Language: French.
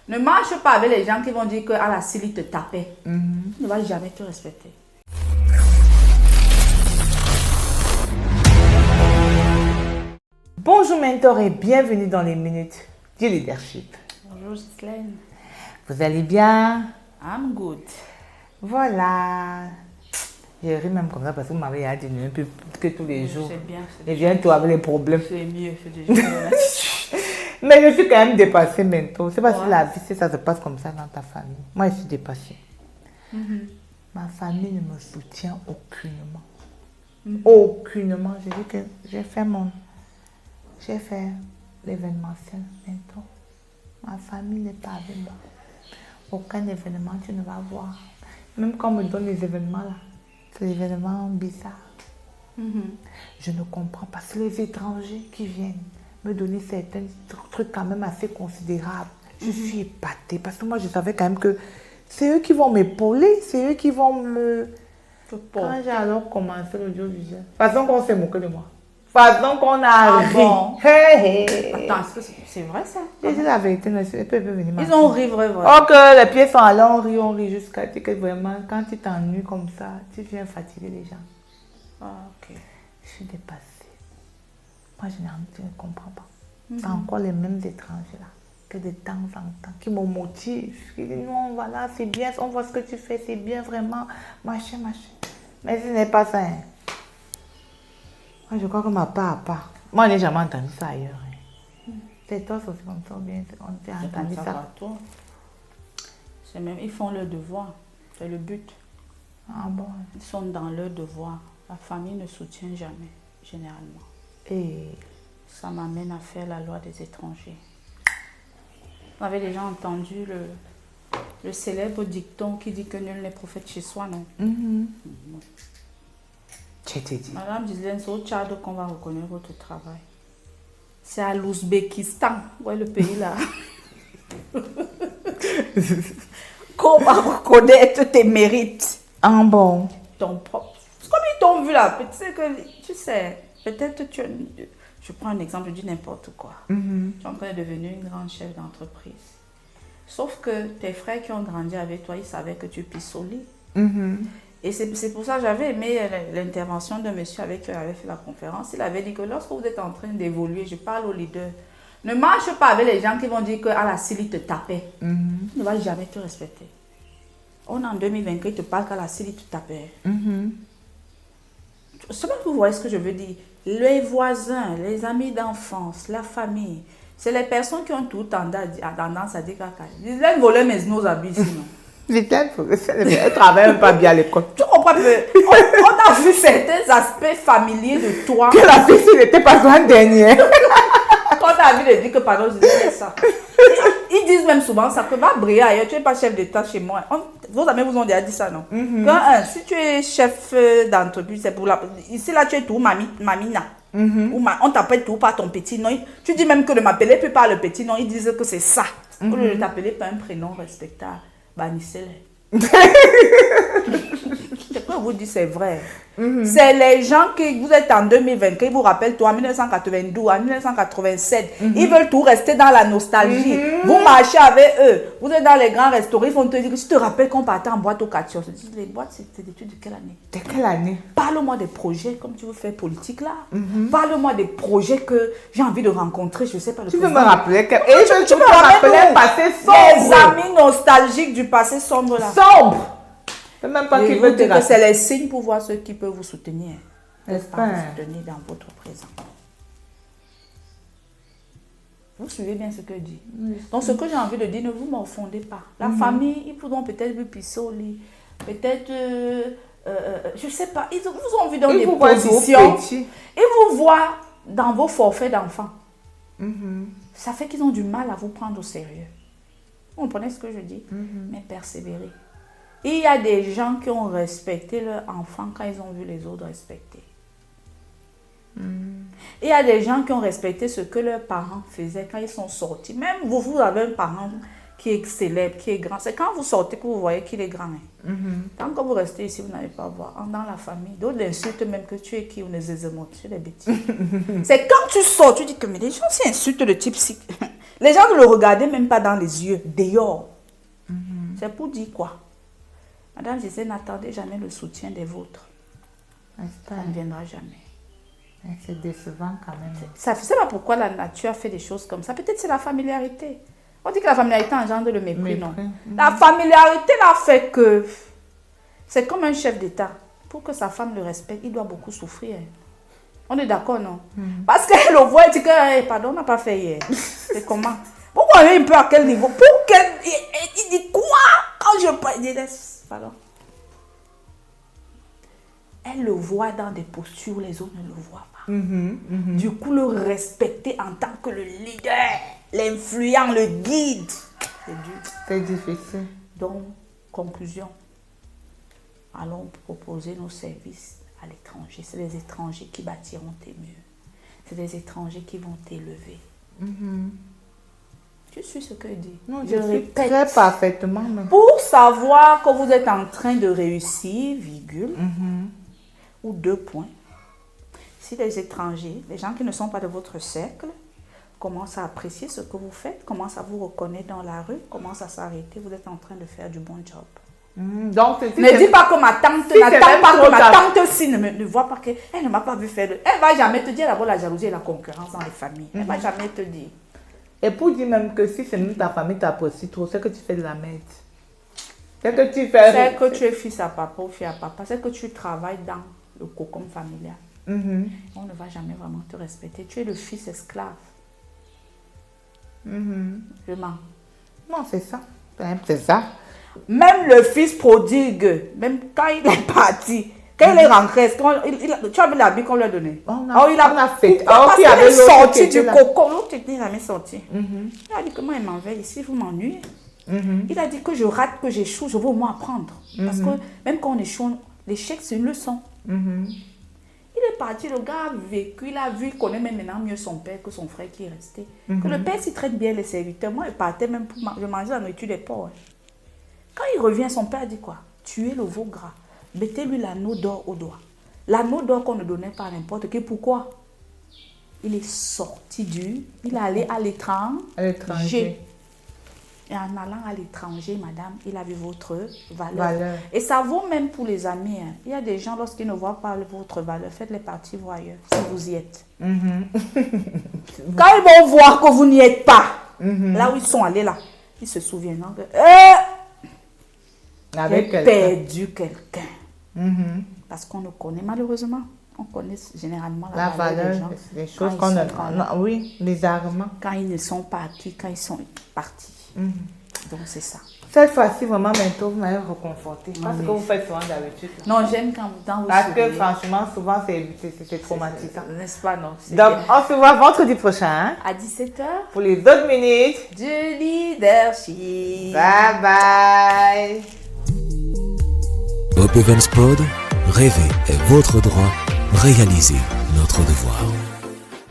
Ne marche pas avec les gens qui vont dire qu'à la CIL, ils te tapaient. Tu ne vas jamais te respecter. Bonjour mentor et bienvenue dans les minutes du leadership. Bonjour Ghislaine. Vous allez bien? I'm good. Voilà. Je ris même comme ça parce que vous m'avez dit un peu que tous les jours. C'est bien. Et viens-toi avec les problèmes. C'est mieux, c'est déjà mieux. Mais je suis quand même dépassée mentor. C'est pas si la vie, ça se passe comme ça dans ta famille. Moi, je suis dépassée. Ma famille ne me soutient aucunement. Aucunement. Je dis que j'ai fait l'événementiel mentor. Ma famille n'est pas avec moi. Aucun événement, tu ne vas voir. Même quand on me donne les événements là, c'est des événements bizarres. Je ne comprends pas. C'est les étrangers qui viennent me donner certains trucs quand même assez considérables. Je suis épatée parce que moi je savais quand même que c'est eux qui vont m'épauler, c'est eux qui vont me... Quand j'ai alors commencé l'audiovisuel, façon qu'on s'est moqué de moi. Façon qu'on a ri. Bon. Attends, est-ce que c'est vrai ça? J'ai dit la vérité, ils peuvent venir. Ils ont ri, vrai. Oh, que les pieds sont allés, on rit jusqu'à dire que vraiment, quand tu t'ennuies comme ça, tu viens fatiguer les gens. Ah, ok. Je suis dépassée. Moi, je ne comprends pas. C'est encore les mêmes étrangers là, que de temps en temps, qui me motivent. Qui disent non, voilà, c'est bien, on voit ce que tu fais, c'est bien vraiment, machin. Mais ce n'est pas ça. Hein. Moi, je crois que ma part à part. Moi, je n'ai jamais entendu ça ailleurs. Hein. C'est toi, c'est comme ça, bien, on t'a entendu ça. C'est même, ils font leur devoir, c'est le but. Ah bon? Ils sont dans leur devoir. La famille ne soutient jamais, généralement. Et ça m'amène à faire la loi des étrangers. Vous avez déjà entendu le célèbre dicton qui dit que nul n'est prophète chez soi, non? Je t'ai dit. Madame Ghislaine, c'est au Tchad qu'on va reconnaître votre travail. C'est à l'Ouzbékistan, ouais, le pays là. Qu'on va reconnaître tes mérites. Ah bon? Ton propre. Comme ils t'ont vu là, tu sais, peut-être je prends un exemple, je dis n'importe quoi. Tu es en train de devenir une grande chef d'entreprise. Sauf que tes frères qui ont grandi avec toi, ils savaient que tu pissolis. Et c'est pour ça que j'avais aimé l'intervention de monsieur avec qui on avait fait la conférence. Il avait dit que lorsque vous êtes en train d'évoluer, je parle aux leaders, ne marche pas avec les gens qui vont dire qu'à la CIL, ils te tapaient. Tu ne vas jamais te respecter. On est en 2024, ils te parlent qu'à la CIL, ils te tapaient. Je sais pas si vous voyez ce que je veux dire. Les voisins, les amis d'enfance, la famille, c'est les personnes qui ont tout tendance à dire caca. Ils viennent voler nos habits sinon. Elle travaille même pas bien à l'école. Tu comprends que on a vu certains aspects familiers de toi. Que la fille n'était pas loin dernière. Quand on a envie de dire que pardon, je disais ça. Ils disent même souvent ça, que va briller ailleurs, tu n'es pas chef d'État chez moi. Vos amis vous ont déjà dit ça, non? Si tu es chef d'entreprise, c'est pour la... Ici, là, tu es tout mamina. On t'appelle tout par ton petit nom. Tu dis même que de m'appeler plus par le petit nom, ils disent que c'est ça. Au lieu de t'appeler par un prénom respectable. Banissez-les. C'est quoi vous dites, c'est vrai. C'est les gens qui, vous êtes en 2020, qui vous rappellent toi en 1992, en 1987. Ils veulent tout rester dans la nostalgie. Vous marchez avec eux. Vous êtes dans les grands restaurants. Ils vont te dire que si tu te rappelles qu'on partait en boîte au quartier. Les boîtes, c'était d'études de quelle année? De quelle année? Parle-moi des projets, comme tu veux faire politique là. Parle-moi des projets que j'ai envie de rencontrer. Je sais pas. Tu veux me rappeler que... tu me rappelles le passé sombre. Les amis nostalgiques du passé sombre là. Sombre. Même pas qu'ils veulent dire que c'est les signes pour voir ceux qui peuvent vous soutenir. N'est-ce pas vous soutenir dans votre présent. Vous suivez bien ce que je dis. Donc ce que j'ai envie de dire, ne vous m'offendez pas. La famille, ils pourront peut-être vous pisser au lit. Peut-être, je ne sais pas, ils vous ont vu dans des positions. Ils vous voient dans vos forfaits d'enfants. Ça fait qu'ils ont du mal à vous prendre au sérieux. Vous comprenez ce que je dis? Mais persévérez. Il y a des gens qui ont respecté leurs enfants quand ils ont vu les autres respecter. Il y a des gens qui ont respecté ce que leurs parents faisaient quand ils sont sortis. Même vous avez un parent qui est célèbre, qui est grand. C'est quand vous sortez que vous voyez qu'il est grand. Tant que vous restez ici, vous n'allez pas voir. Dans la famille, d'autres insultent même que tu es qui ou les émotions, des bêtises. C'est quand tu sors, tu dis que mais les gens s'insultent de type Les gens ne le regardaient même pas dans les yeux, dehors. C'est pour dire quoi? Madame Gisèle, n'attendez jamais le soutien des vôtres. Ça ne viendra jamais. C'est décevant quand même. Ça ne sais pas pourquoi la nature fait des choses comme ça. Peut-être c'est la familiarité. On dit que la familiarité engendre le mépris, non? La familiarité l'a fait que... C'est comme un chef d'État. Pour que sa femme le respecte, il doit beaucoup souffrir. On est d'accord, non? Parce qu'elle le voit et dit que, pardon, on n'a pas fait hier. C'est comment? Pourquoi on est un peu à quel niveau? Il dit quoi? Quand je parle, il dit laisse, pardon. Elle le voit dans des postures où les autres ne le voient pas. Du coup, le respecter en tant que le leader, l'influent, le guide, c'est dur. C'est difficile. Donc, conclusion. Allons proposer nos services à l'étranger. C'est les étrangers qui bâtiront tes murs. C'est les étrangers qui vont t'élever. Tu suis ce que je dis? Non, je répète. Très parfaitement. Même. Pour savoir que vous êtes en train de réussir, virgule, ou 2 points. Si les étrangers, les gens qui ne sont pas de votre cercle, commencent à apprécier ce que vous faites, commencent à vous reconnaître dans la rue, commencent à s'arrêter, vous êtes en train de faire du bon job. Donc, ne dis pas que ma tante, n'attends pas que ma tante si ne voit pas qu'elle ne m'a pas vu faire. Elle ne va jamais te dire d'abord la jalousie et la concurrence dans les familles. Elle ne va jamais te dire. Et pour dire même que si c'est même ta famille t'apprécie trop, c'est que tu fais de la merde. C'est que tu fais... C'est que tu es fils à papa ou fille à papa. C'est que tu travailles dans le cocon familial. On ne va jamais vraiment te respecter. Tu es le fils esclave. Je mens. Non, c'est ça. C'est ça. Même le fils prodigue, même quand il est parti, quand il est rentré, tu as vu l'habit qu'on lui a donné? On a fait. Parce qu'il est sorti du cocon. L'autre n'est jamais sorti. Il a dit que moi, il m'en veut ici, vous m'ennuyez. Il a dit que je rate, que j'échoue, je veux au moins apprendre. Parce que même quand on échoue, l'échec, c'est une leçon. Il est parti, le gars a vécu, il a vu, il connaît même maintenant mieux son père que son frère qui est resté. Que le père s'y traite bien les serviteurs. Moi, il partait même pour je mangeais la nourriture des pauvres. Quand il revient, son père dit quoi? Tuez le veau gras. Mettez-lui l'anneau d'or au doigt. L'anneau d'or qu'on ne donnait pas à n'importe qui. Pourquoi? Il est sorti il est allé à l'étranger. Et en allant à l'étranger, madame, il a vu votre valeur. Et ça vaut même pour les amis. Hein. Il y a des gens, lorsqu'ils ne voient pas votre valeur, faites-les partir voir ailleurs, si vous y êtes. Quand ils vont voir que vous n'y êtes pas, là où ils sont allés, là, ils se souviendront que j'ai perdu quelqu'un. Parce qu'on le connaît, malheureusement. On connaît généralement la valeur des gens. Les choses qu'on a. Oui, les arguments. Quand ils ne sont pas acquis, quand ils sont partis. Donc c'est ça. Cette fois-ci, vraiment, bientôt, vous m'avez reconforté. Parce que vous faites souvent d'habitude. Non, j'aime quand vous parce que franchement, souvent, c'est traumatisant. N'est-ce pas, non? Donc, on se voit vendredi prochain. Hein, à 17h. Pour les autres minutes. Du leadership. Bye bye. Hope Events Prod, rêver est votre droit, réaliser notre devoir.